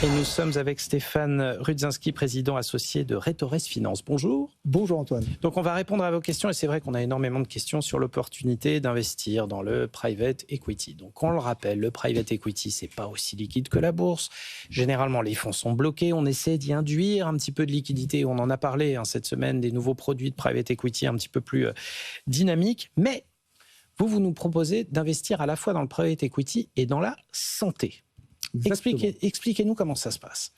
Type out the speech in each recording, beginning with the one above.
Et nous sommes avec Stéphane Rudzinski, président associé de Retores Finance. Bonjour. Bonjour Antoine. Donc on va répondre à vos questions et c'est vrai qu'on a énormément de questions sur l'opportunité d'investir dans le private equity. Donc on le rappelle, le private equity, c'est pas aussi liquide que la bourse. Généralement, les fonds sont bloqués. On essaie d'y induire un petit peu de liquidité. On en a parlé cette semaine des nouveaux produits de private equity un petit peu plus dynamiques. Mais vous nous proposez d'investir à la fois dans le private equity et dans la santé. Expliquez-nous comment ça se passe.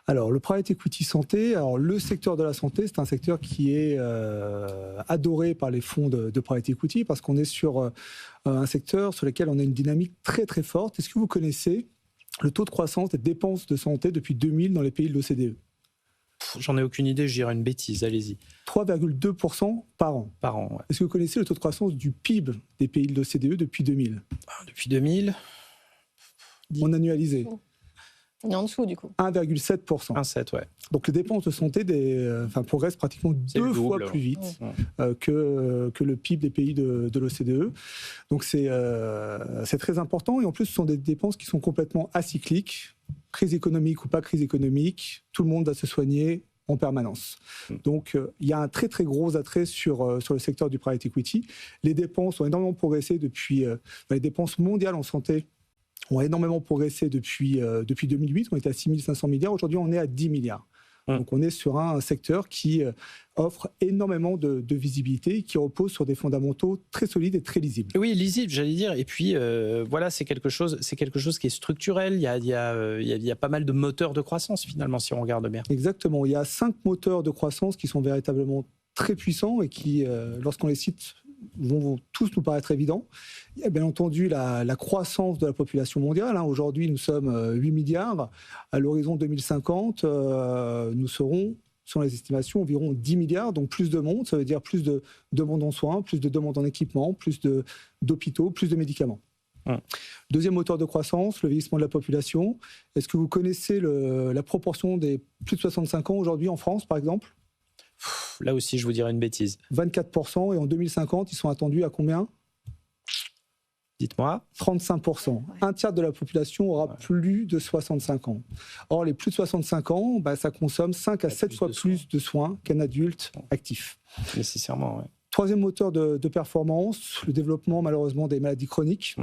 Alors, le private equity santé, le secteur de la santé, c'est un secteur qui est adoré par les fonds de private equity parce qu'on est sur un secteur sur lequel on a une dynamique très très forte. Est-ce que vous connaissez le taux de croissance des dépenses de santé depuis 2000 dans les pays de l'OCDE ? J'en ai aucune idée, je dirais une bêtise, allez-y. 3,2% par an. Par an, ouais. Est-ce que vous connaissez le taux de croissance du PIB des pays de l'OCDE depuis 2000 ? Depuis 2000 En annualisé. On est en dessous, du coup. 1,7%. 1,7, ouais. Donc les dépenses de santé progressent pratiquement deux fois plus vite que le PIB des pays de l'OCDE. Donc c'est très important. Et en plus, ce sont des dépenses qui sont complètement acycliques. Crise économique ou pas crise économique, tout le monde va se soigner en permanence. Donc il y a un très très gros attrait sur le secteur du private equity. Les dépenses ont énormément progressé depuis... les dépenses mondiales en santé ont énormément progressé depuis 2008. On était à 6 500 milliards. Aujourd'hui, on est à 10 milliards. Donc, on est sur un secteur qui offre énormément de visibilité, qui repose sur des fondamentaux très solides et très lisibles. Oui, lisibles, j'allais dire. Et puis, voilà, c'est quelque chose qui est structurel. Il y a pas mal de moteurs de croissance, finalement, si on regarde bien. Exactement. Il y a 5 moteurs de croissance qui sont véritablement très puissants et qui, lorsqu'on les cite, vont tous nous paraître évidents. Il y a bien entendu la croissance de la population mondiale. Aujourd'hui, nous sommes 8 milliards. À l'horizon 2050, nous serons, selon les estimations, environ 10 milliards. Donc plus de monde, ça veut dire plus de demande en soins, plus de demande en équipement, plus d'hôpitaux, plus de médicaments. Deuxième moteur de croissance, le vieillissement de la population. Est-ce que vous connaissez la proportion des plus de 65 ans aujourd'hui en France, par exemple ? Là aussi, je vous dirais une bêtise. 24%, et en 2050, ils sont attendus à combien ? Dites-moi. 35%. Un tiers de la population aura plus de 65 ans. Or, les plus de 65 ans, ça consomme 5 à 7 fois plus de soins qu'un adulte actif. Nécessairement, oui. Troisième moteur de performance, le développement malheureusement des maladies chroniques.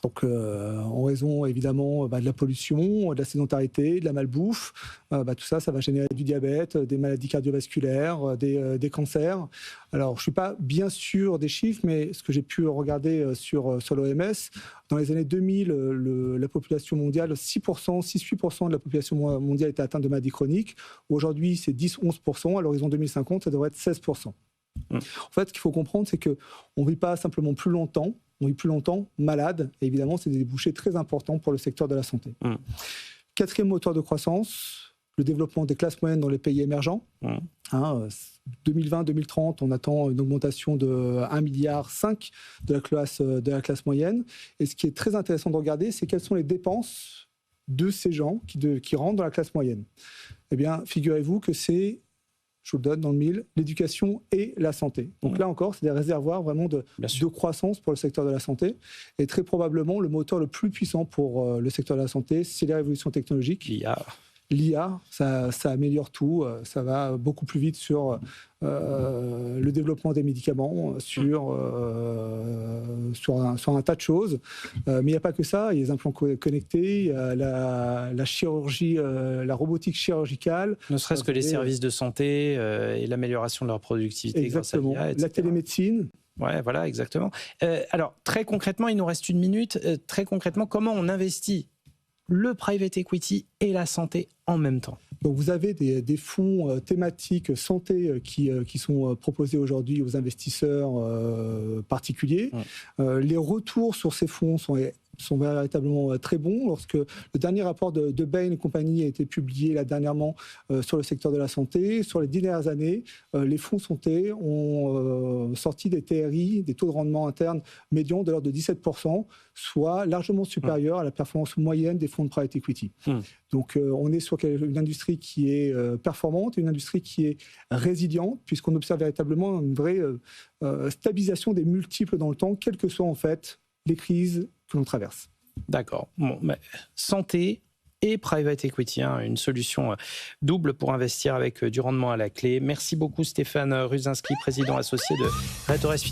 Donc, en raison évidemment de la pollution, de la sédentarité, de la malbouffe, tout ça, ça va générer du diabète, des maladies cardiovasculaires, des cancers. Alors, je ne suis pas bien sûr des chiffres, mais ce que j'ai pu regarder sur l'OMS, dans les années 2000, la population mondiale, 6-8% de la population mondiale était atteinte de maladies chroniques. Aujourd'hui, c'est 10-11%. À l'horizon 2050, ça devrait être 16%. En fait, ce qu'il faut comprendre, c'est qu'on ne vit pas simplement plus longtemps, on vit plus longtemps malade. Et évidemment, c'est des débouchés très importants pour le secteur de la santé. Quatrième moteur de croissance, le développement des classes moyennes dans les pays émergents. 2020-2030, on attend une augmentation de 1,5 milliard de la classe moyenne. Et ce qui est très intéressant de regarder, c'est quelles sont les dépenses de ces gens qui rentrent dans la classe moyenne. Eh bien, figurez-vous que c'est, je vous le donne dans le mille, l'éducation et la santé. Donc là encore, c'est des réservoirs vraiment de croissance pour le secteur de la santé. Et très probablement, le moteur le plus puissant pour le secteur de la santé, c'est les révolutions technologiques. L'IA, ça améliore tout. Ça va beaucoup plus vite sur le développement des médicaments, sur un tas de choses. Mais il n'y a pas que ça. Il y a les implants connectés, il y a la chirurgie, la robotique chirurgicale. Ne serait-ce que les services de santé et l'amélioration de leur productivité. Exactement. Grâce à l'IA, la télémédecine. Ouais, voilà, exactement. Alors, très concrètement, il nous reste une minute. Très concrètement, comment on investit le private equity et la santé en même temps? Donc vous avez des fonds thématiques santé qui sont proposés aujourd'hui aux investisseurs particuliers. Les retours sur ces fonds sont véritablement très bons. Lorsque le dernier rapport de Bain et compagnie a été publié là dernièrement sur le secteur de la santé, sur les 10 dernières années, les fonds santé ont sorti des TRI, des taux de rendement interne médians de l'ordre de 17%, soit largement supérieur à la performance moyenne des fonds de private equity. Donc on est sur une industrie qui est performante, une industrie qui est résiliente, puisqu'on observe véritablement une vraie stabilisation des multiples dans le temps, quelles que soient en fait les crises que l'on traverse. D'accord. Bon, mais santé, et private equity, une solution double pour investir avec du rendement à la clé. Merci beaucoup Stéphane Ruzinski, président associé de RedHorse.